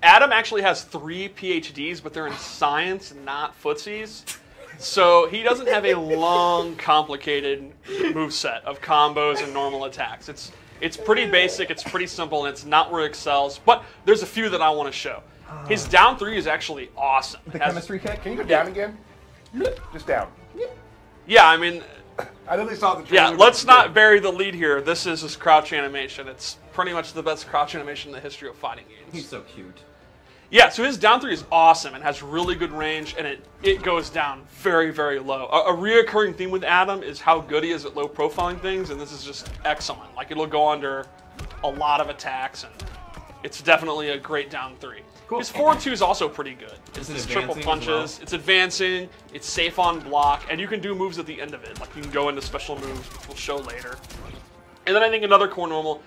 Adam actually has 3 PhDs, but they're in science, not footsies. So he doesn't have a long, complicated moveset of combos and normal attacks. It's pretty basic, it's pretty simple, and it's not where it excels. But there's a few that I want to show. His down 3 is actually awesome. The chemistry kick? Can you go down again? Just down. Yeah, I mean... I know they saw the trailer. Yeah, let's not bury the lead here. This is his crouch animation. It's pretty much the best crouch animation in the history of fighting games. He's so cute. Yeah, so his down 3 is awesome and has really good range, and it goes down very, very low. A reoccurring theme with Adam is how good he is at low profiling things, and this is just excellent. Like, it'll go under a lot of attacks, and it's definitely a great down 3. Cool. His forward 2 is also pretty good. It's triple punches, well? It's advancing, it's safe on block, and you can do moves at the end of it. Like, you can go into special moves, which we'll show later. And then I think another core normal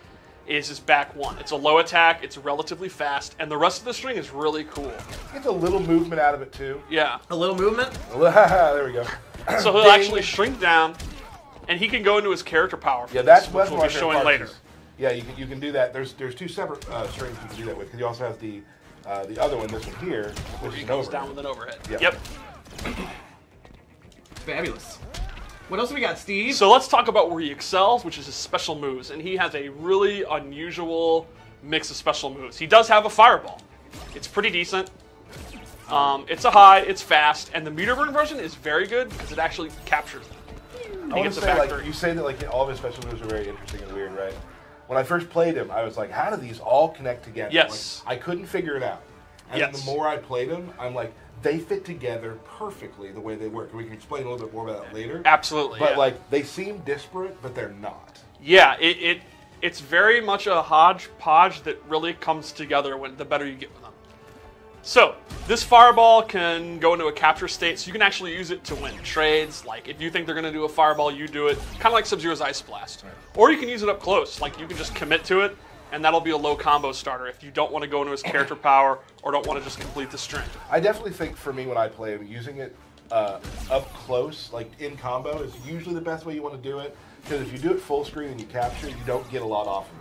is his back 1. It's a low attack, it's relatively fast, and the rest of the string is really cool. Get a little movement out of it, too. Yeah. A little movement? There we go. So he'll actually shrink down, and he can go into his character power. Yeah, that's what we'll be showing later. Yeah, you can do that. There's 2 separate strings you can do that with, because he also has the other one, this one here, which he goes down with an overhead. Yep. Fabulous. What else do we got, Steve? So let's talk about where he excels, which is his special moves. And he has a really unusual mix of special moves. He does have a fireball. It's pretty decent. It's a high, it's fast, and the meter burn version is very good because it actually captures them. I want to say, like, you say that like all of his special moves are very interesting and weird, right? When I first played him, I was like, how do these all connect together? Yes. Like, I couldn't figure it out. And the more I played him, I'm like, they fit together perfectly the way they work. And we can explain a little bit more about that later. Absolutely. But like, they seem disparate, but they're not. Yeah, it's very much a hodgepodge that really comes together when the better you get with them. So, this fireball can go into a capture state, so you can actually use it to win trades. Like, if you think they're going to do a fireball, you do it. Kind of like Sub-Zero's Ice Blast. Right. Or you can use it up close. Like, you can just commit to it, and that'll be a low combo starter if you don't want to go into his character power or don't want to just complete the string. I definitely think, for me, when I play him, using it up close, like in combo, is usually the best way you want to do it. Because if you do it full screen and you capture, you don't get a lot off of it.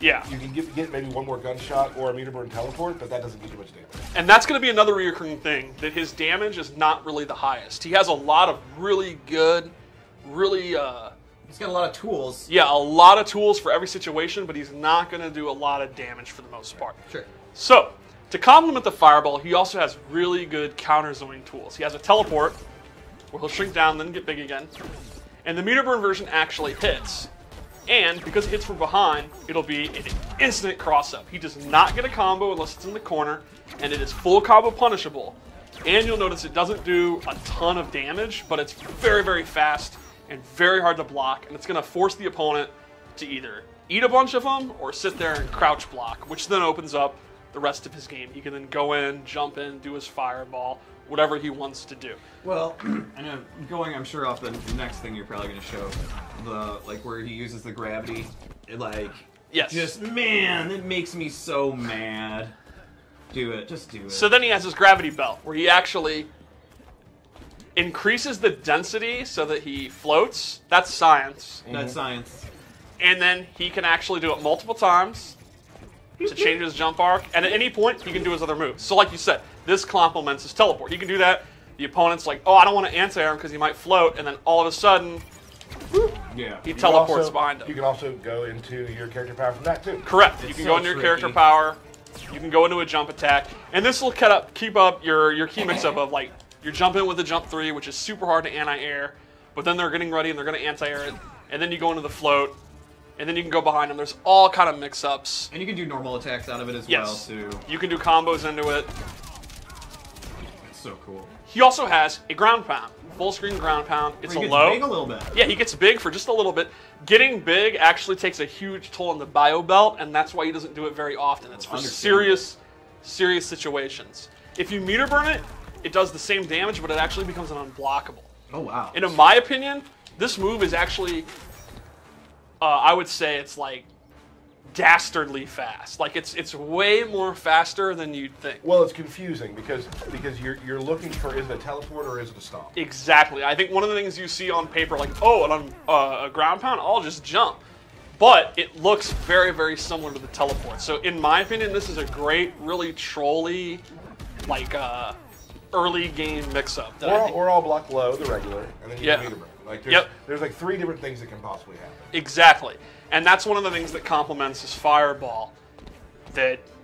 Yeah. You can get maybe one more gunshot or a meter burn teleport, but that doesn't get too much damage. And that's going to be another recurring thing, that his damage is not really the highest. He has a lot of really good, really... He's got a lot of tools. Yeah, a lot of tools for every situation, but he's not going to do a lot of damage for the most part. Sure. So, to complement the fireball, he also has really good counter-zoning tools. He has a teleport, where he'll shrink down, then get big again. And the meter burn version actually hits. And because it hits from behind, it'll be an instant cross-up. He does not get a combo unless it's in the corner, and it is full combo punishable. And you'll notice it doesn't do a ton of damage, but it's very, very fast and very hard to block, and it's going to force the opponent to either eat a bunch of them or sit there and crouch block, which then opens up the rest of his game. He can then go in, jump in, do his fireball, whatever he wants to do. Well, and going, I'm sure, off the next thing you're probably going to show, where he uses the gravity, yes. Just, man, it makes me so mad. Do it, just do it. So then he has his gravity belt, where he actually increases the density so that he floats. That's science. That's science. And then he can actually do it multiple times to change his jump arc, and at any point, he can do his other moves. So like you said, this complements his teleport. He can do that. The opponent's like, oh, I don't want to anti-air him because he might float, and then all of a sudden, he teleports behind him. You can also go into your character power from that, too. Correct. You can go into your character power. You can go into a jump attack. And this will keep up your key mix-up of, like, you're jumping with a jump 3, which is super hard to anti-air, but then they're getting ready and they're going to anti-air it, and then you go into the float, and then you can go behind them. There's all kind of mix-ups. And you can do normal attacks out of it as well, too. You can do combos into it. It's so cool. He also has a ground pound, full screen ground pound. It's a low. He gets big a little bit. Yeah, he gets big for just a little bit. Getting big actually takes a huge toll on the bio belt, and that's why he doesn't do it very often. It's for serious situations. If you meter burn it, it does the same damage, but it actually becomes an unblockable. Oh, wow. And in my opinion, this move is actually, I would say it's like dastardly fast. Like it's way more faster than you'd think. Well, it's confusing because you're looking for, is it a teleport or is it a stomp? Exactly. I think one of the things you see on paper, like, oh, a ground pound, I'll just jump. but it looks very, very similar to the teleport. So in my opinion, this is a great, really trolly, like early game mix-up. Or all block low, the regular, and then you Yeah. meter burn. Like Yep. there's like 3 different things that can possibly happen. Exactly. And that's one of the things that complements his fireball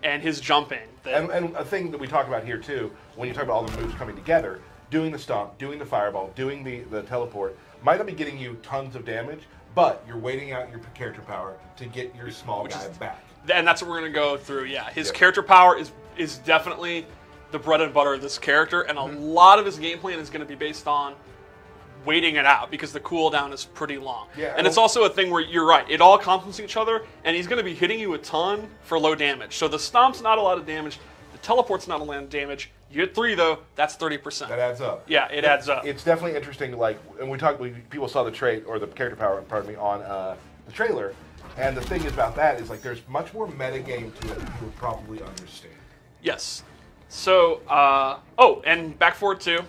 and his jumping. And a thing that we talk about here too, when you talk about all the moves coming together, doing the stomp, doing the fireball, doing the teleport, might not be getting you tons of damage, but you're waiting out your character power to get your small guy back. And that's what we're going to go through, yeah. His Yep. character power is definitely the bread and butter of this character, and a lot of his game plan is going to be based on waiting it out because the cooldown is pretty long. Yeah, and it's also a thing where you're right, it all complements each other, and he's going to be hitting you a ton for low damage. So the stomp's not a lot of damage, the teleport's not a lot of damage. You hit 3 though, that's 30%. That adds up. Yeah, it adds up. It's definitely interesting. Like, and people saw the trait or the character power, pardon me, on the trailer. And the thing is about that is like there's much more metagame to it than you would probably understand. Yes. So, oh, and back forward too.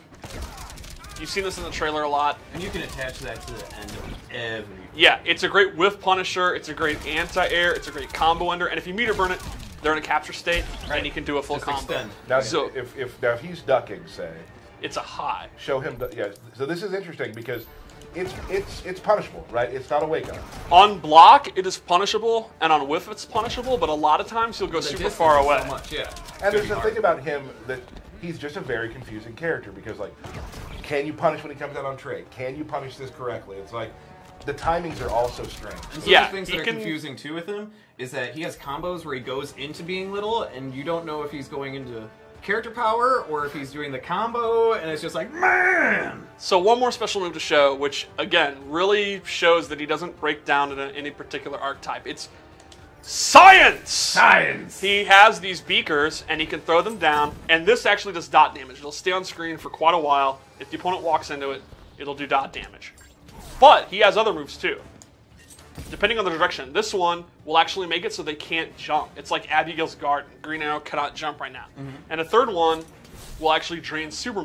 You've seen this in the trailer a lot. And you can attach that to the end of every. Yeah, it's a great whiff punisher, it's a great anti-air, it's a great combo ender, and if you meter burn it, they're in a capture state, and you can do a full Just combo. extend. Now, So- if he's ducking, say, It's a high. show him. Yeah. So this is interesting because it's punishable, right? It's not a wake up. On block, it is punishable, and on whiff, it's punishable, but a lot of times he'll go The super distance far is away. So much, yeah. And there's the thing about him that he's just a very confusing character because, like, can you punish when he comes out on trade? Can you punish this correctly? It's like the timings are all so strange. And some Yeah, of the things he that are can- confusing too with him is that he has combos where he goes into being little, and you don't know if he's going into character power or if he's doing the combo, and it's just like, man! So one more special move to show, which, again, really shows that he doesn't break down into any particular archetype. It's science! Science! He has these beakers, and he can throw them down, and this actually does dot damage. It'll stay on screen for quite a while. If the opponent walks into it, it'll do dot damage. But he has other moves, too. Depending on the direction. This one will actually make it so they can't jump. It's like Abigail's Garden. Green Arrow cannot jump right now. And a third one will actually drain super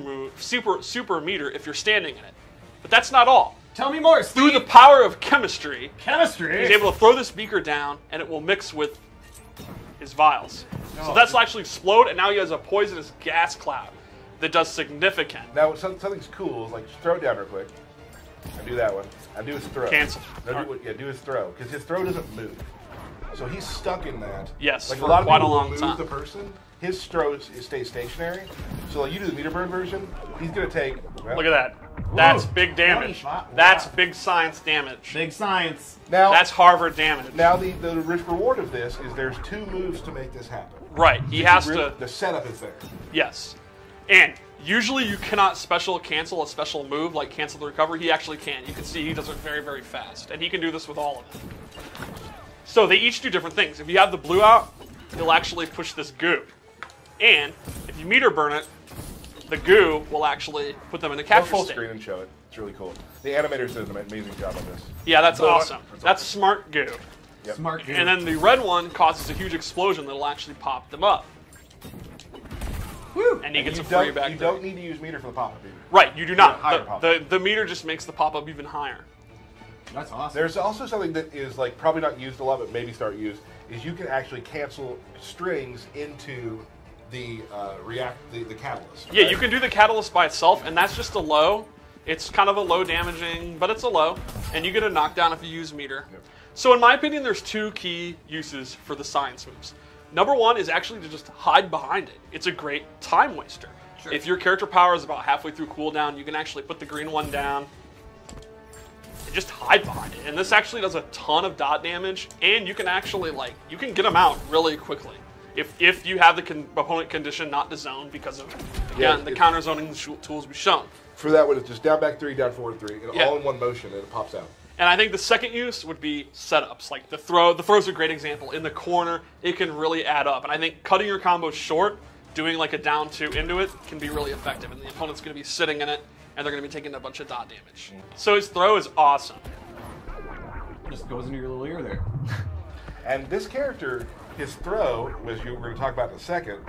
meter if you're standing in it. But that's not all. Tell me more, Through Steve! the power of chemistry, Chemistry! he's able to throw this beaker down, and it will mix with his vials. So that's actually explode, and now he has a poisonous gas cloud that does significant. Now, something's cool is like just throw it down real quick. And do that one. And do his throw. Cancel. No, do his throw. Because his throw doesn't move. So he's stuck in that. Yes, like for a lot of quite a people will long move time. the person. His throw stays stationary. So like you do the meter burn version, he's going to take... Well, Look at that. That's big damage. 25. That's Wow. big science damage. Big science. Now, That's Harvard damage. now the risk reward of this is there's 2 moves to make this happen. Right, he has to... The setup is there. Yes. And usually you cannot special cancel a special move like cancel the recovery. He actually can. You can see he does it very, very fast. And he can do this with all of them. So they each do different things. If you have the blue out, he'll actually push this goo. And if you meter burn it, the goo will actually put them in a Go capture full state. screen and show it. It's really cool. The animators did an amazing job on this. Yeah, that's Blue one. awesome. That's smart goo. Yep. Smart dude. And then the red one causes a huge explosion that'll actually pop them up. Woo! And he gets You a free back you there. don't need to use meter for the pop-up either. Right, you do not. higher The, pop-up. the meter just makes the pop-up even higher. That's awesome. There's also something that is like probably not used a lot, but maybe start used, is you can actually cancel strings into the the catalyst. Yeah, right? you can do the catalyst by itself, and that's just a low. It's kind of a low damaging, but it's a low, and you get a knockdown if you use meter. Yep. So in my opinion, there's 2 key uses for the science moves. Number 1 is actually to just hide behind it. It's a great time waster. Sure. If your character power is about halfway through cooldown, you can actually put the green one down and just hide behind it. And this actually does a ton of dot damage, and you can actually you can get them out really quickly. If you have the opponent condition not to zone because of, again, the counter zoning tools we've shown. For that one, it's just down, back 3, down, forward 3, and Yeah. all in one motion, and it pops out. And I think the second use would be setups. Like the throw. The throw's a great example. In the corner, it can really add up. And I think cutting your combo short, doing like a down 2 into it, can be really effective. And the opponent's going to be sitting in it, and they're going to be taking a bunch of dot damage. So his throw is awesome. Just goes into your little ear there. And this character, his throw, which we're going to talk about in a second,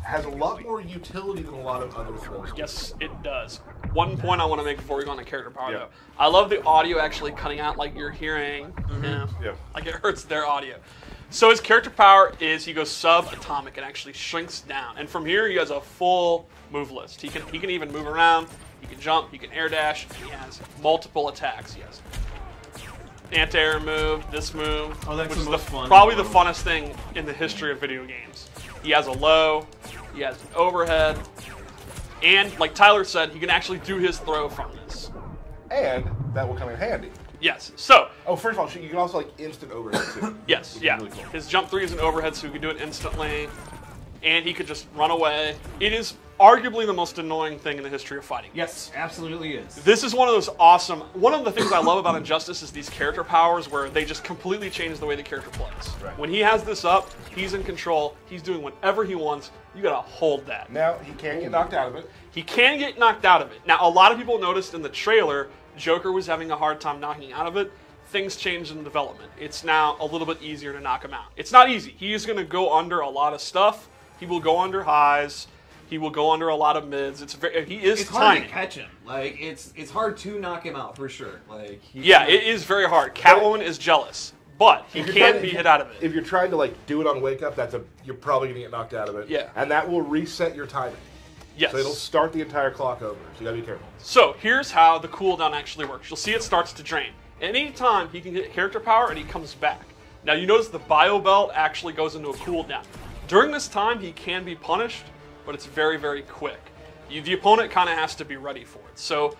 has a lot more utility than a lot of other throws. Yes, it does. One point I want to make before we go on to character power, Yeah. though. I love the audio actually cutting out like you're hearing. Yeah. Like it hurts their audio. So his character power is he goes subatomic and actually shrinks down. And from here he has a full move list. He can even move around, he can jump, he can air dash, he has multiple attacks. He has anti-air move, this move, that's which the is most fun probably the move. funnest thing in the history of video games. He has a low, he has an overhead, and like Tyler said, he can actually do his throw from this. And that will come in handy. Yes. So, Oh, first of all, you can also like instant overhead too. yes, which is yeah. really cool. His jump 3 is an overhead, so he can do it instantly. And he could just run away. It is arguably the most annoying thing in the history of fighting. Yes, absolutely is. This is one of those awesome... One of the things I love about Injustice is these character powers where they just completely change the way the character plays. Right. When he has this up, he's in control. He's doing whatever he wants. You gotta hold that. Now he can't get knocked out of it. He can get knocked out of it. Now, a lot of people noticed in the trailer, Joker was having a hard time knocking out of it. Things changed in development. It's now a little bit easier to knock him out. It's not easy. He is going to go under a lot of stuff. He will go under highs. He will go under a lot of mids. He is It's hard tiny. to catch him. Like it's hard to knock him out for sure. Like Yeah, it is very hard. Catwoman is jealous, but he If you're can trying- be hit out of it. If you're trying to like do it on wake up, you're probably gonna get knocked out of it. Yeah. And that will reset your timing. Yes. So it'll start the entire clock over. So you gotta be careful. So here's how the cooldown actually works. You'll see it starts to drain. Any time he can get character power and he comes back. Now you notice the bio belt actually goes into a cooldown. During this time he can be punished, but it's very, very quick. The opponent kind of has to be ready for it. So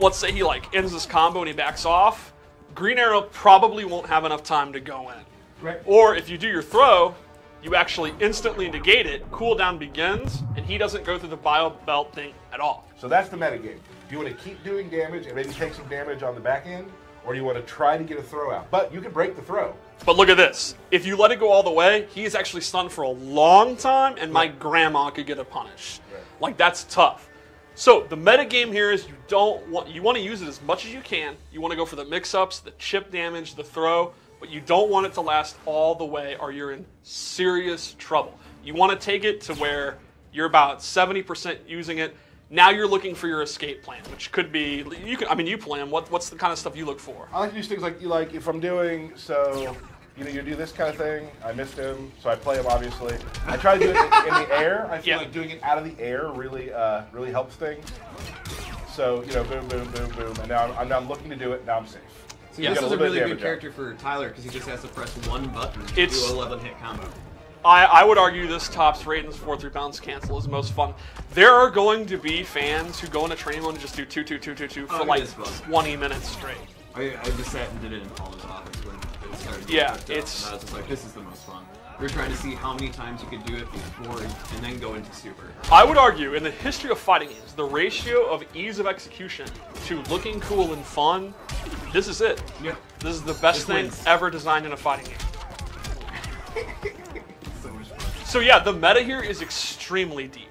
let's say he like ends this combo and he backs off. Green Arrow probably won't have enough time to go in. Right. Or if you do your throw, you actually instantly negate it, cooldown begins, and he doesn't go through the bio belt thing at all. So that's the metagame. Do you want to keep doing damage and maybe take some damage on the back end? Or do you want to try to get a throw out? But you can break the throw. But look at this. If you let it go all the way, he is actually stunned for a long time, and my grandma could get a punish. Right. Like, that's tough. So the metagame here is you want to use it as much as you can. You want to go for the mix-ups, the chip damage, the throw, but you don't want it to last all the way or you're in serious trouble. You want to take it to where you're about 70% using it. Now you're looking for your escape plan, which could be, you plan. What's the kind of stuff you look for? I like to use things like if I'm doing, so, you do this kind of thing. I missed him, so I play him, obviously. I try to do it in the air. I feel like doing it out of the air really helps things. So, boom, boom, boom, boom. And now I'm looking to do it, now I'm safe. So Yeah. this Get is a a little bit really of good damage character for Tyler because he just has to press one button to It's- do a 11-hit combo. I would argue this tops Raiden's 4-3 bounce cancel is most fun. There are going to be fans who go into training mode and just do 2-2-2-2-2 for it like is fun. 20 minutes straight. I just sat and did it in Paul's office when it started. Yeah, and I was just like, this is the most fun. We were trying to see how many times you could do it before and then go into super. I would argue in the history of fighting games, the ratio of ease of execution to looking cool and fun, this is it. Yeah. This is the best This thing wins. ever designed in a fighting game. So much fun. So yeah, the meta here is extremely deep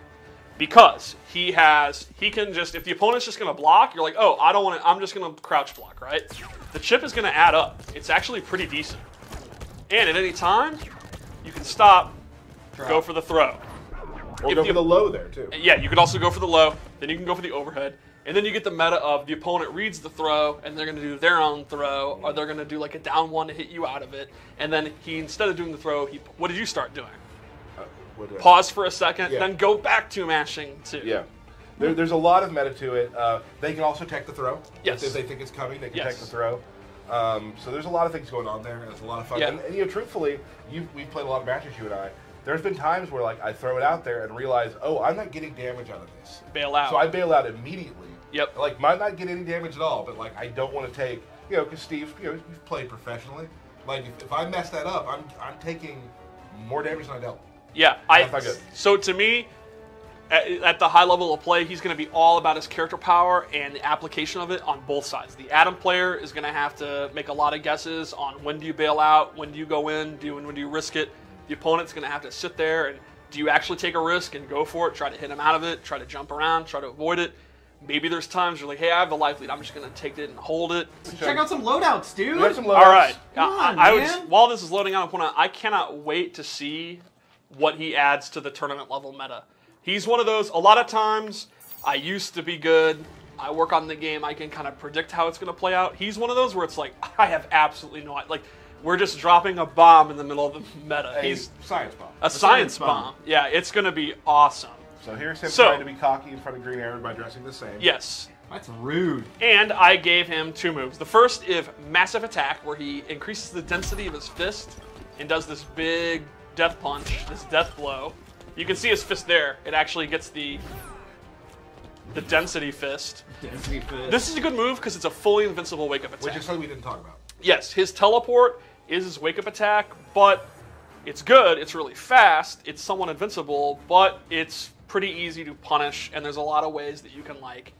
because he can just, if the opponent's just gonna block, you're like, oh, I don't want to, I'm just gonna crouch block, right? The chip is gonna add up. It's actually pretty decent. And at any time, you can stop, go for the throw. Or If go the- for the low there, too. Yeah, you could also go for the low, then you can go for the overhead, and then you get the meta of the opponent reads the throw, and they're going to do their own throw, or they're going to do like a down one to hit you out of it, and then instead of doing the throw, what did you start doing? What do I- Pause for a second, Yeah. then go back to mashing too. Yeah. There's a lot of meta to it. They can also tech the throw. Yes. If they think it's coming, they can Yes. tech the throw. So there's a lot of things going on there, and it's a lot of fun. Yeah. And truthfully, we've played a lot of matches, you and I. There's been times where like I throw it out there and realize, oh, I'm not getting damage out of this. Bail out. So I bail out immediately. Yep. Like might not get any damage at all, but like I don't want to take, because Steve, you've played professionally. Like if I mess that up, I'm taking more damage than I dealt. Yeah, That's not good. So to me, at the high level of play, he's going to be all about his character power and the application of it on both sides. The Adam player is going to have to make a lot of guesses on when do you bail out, when do you go in, when do you risk it. The opponent's going to have to sit there and do you actually take a risk and go for it, try to hit him out of it, try to jump around, try to avoid it. Maybe there's times you're like, hey, I have the life lead. I'm just going to take it and hold it. Check out some loadouts, dude. We have some loadouts. All right. Come on, I man. while this is loading out, I cannot wait to see what he adds to the tournament level meta. He's one of those, a lot of times, I used to be good. I work on the game. I can kind of predict how it's going to play out. He's one of those where it's like, I have absolutely no idea. Like, we're just dropping a bomb in the middle of the meta. He's science bomb. a science bomb. Yeah, it's going to be awesome. So here's him trying to be cocky in front of Green Arrow by dressing the same. Yes. That's rude. And I gave him 2 moves. The first is Massive Attack, where he increases the density of his fist and does this big death punch, this death blow. You can see his fist there. It actually gets the density fist. Density fist. This is a good move because it's a fully invincible wake-up attack. Which is something we didn't talk about. Yes, his teleport is his wake-up attack, but it's good, it's really fast, it's somewhat invincible, but it's pretty easy to punish, and there's a lot of ways that you can, like,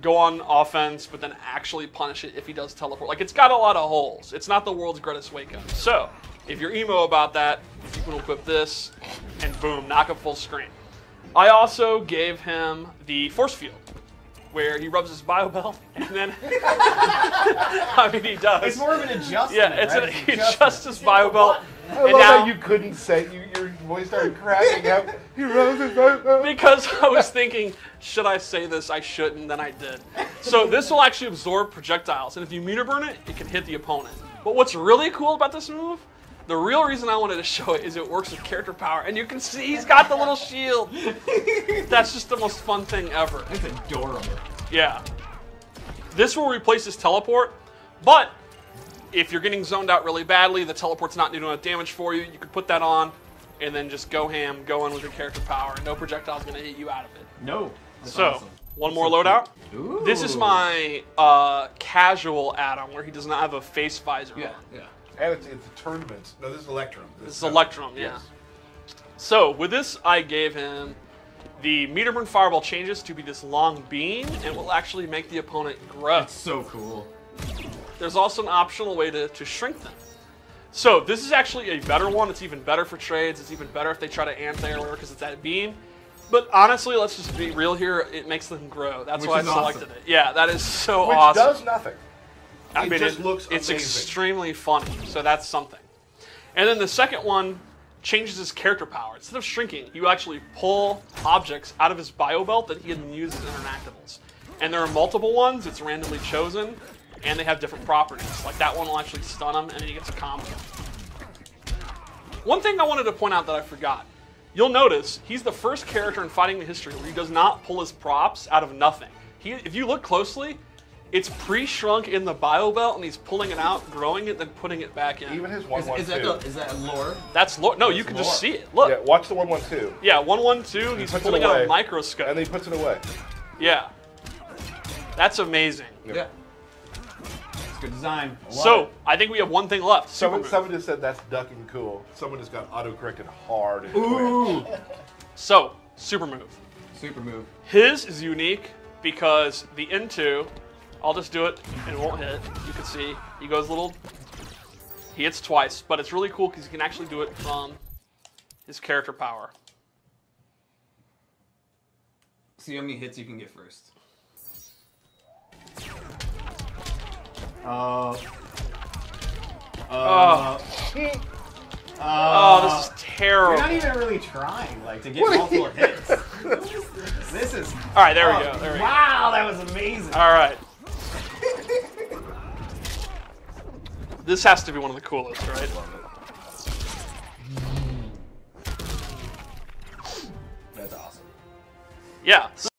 go on offense, but then actually punish it if he does teleport. Like, it's got a lot of holes. It's not the world's greatest wake-up. So, if you're emo about that, you can equip this, and boom, knock up full screen. I also gave him the Force Field, where he rubs his bio belt, and then, I mean, he does. It's more of an adjustment. Yeah, it's right? he adjusts his bio belt, I and love now that you couldn't say, your voice started cracking up. He rose his voice. because I was thinking, should I say this? I shouldn't, then I did. So this will actually absorb projectiles, and if you meter burn it, it can hit the opponent. But what's really cool about this move, the real reason I wanted to show it is it works with character power, and you can see he's got the little shield. That's just the most fun thing ever. It's adorable. Yeah. This will replace his teleport, but if you're getting zoned out really badly, the teleport's not doing enough damage for you, you can put that on and then just go ham, go in with your character power, and no projectile's going to hit you out of it. No. That's So, awesome. one more loadout. Ooh. This is my casual add-on where he does not have a face visor Yeah, on. yeah. And it's a tournament. No, this is Electrum. This is Electrum, yeah. Yes. So, with this, I gave him the meter burn fireball changes to be this long beam and will actually make the opponent grow. It's so cool. There's also an optional way to shrink them. So this is actually a better one. It's even better for trades. It's even better if they try to anti-air because it's that beam. But honestly, let's just be real here. It makes them grow. That's Which why I is selected awesome. it. Yeah, that is so Which awesome. does nothing. I mean, just looks it's amazing. extremely funny. So that's something. And then the second one changes his character power. Instead of shrinking, you actually pull objects out of his bio belt that he can use as interactables. And there are multiple ones. It's randomly chosen. And they have different properties. Like that one will actually stun him, and then he gets a combo. One thing I wanted to point out that I forgot. You'll notice he's the first character in Fighting the History where he does not pull his props out of nothing. If you look closely, it's pre-shrunk in the bio belt, and he's pulling it out, growing it, then putting it back in. Even his 1-1-2. Is that lore? That's no, you can lore. just see it. Look. Yeah, watch the 1-1-2. Yeah, 1-1-2. He's puts it pulling out away, a microscope. And then he puts it away. Yeah. That's amazing. Yeah. It's good design. So, I think we have one thing left. Super move. Someone just said that's ducking cool. Someone just got autocorrected hard. In Ooh. So, super move. Super move. His is unique because the into, I'll just do it and it won't hit. You can see he goes a little, he hits twice, but it's really cool because he can actually do it from his character power. See how many hits you can get first. Oh, this is terrible. You're not even really trying, like, to get multiple hits. This is. All right, there we go. There we go. Wow, that was amazing. All right. This has to be one of the coolest, right? That's awesome. Yeah.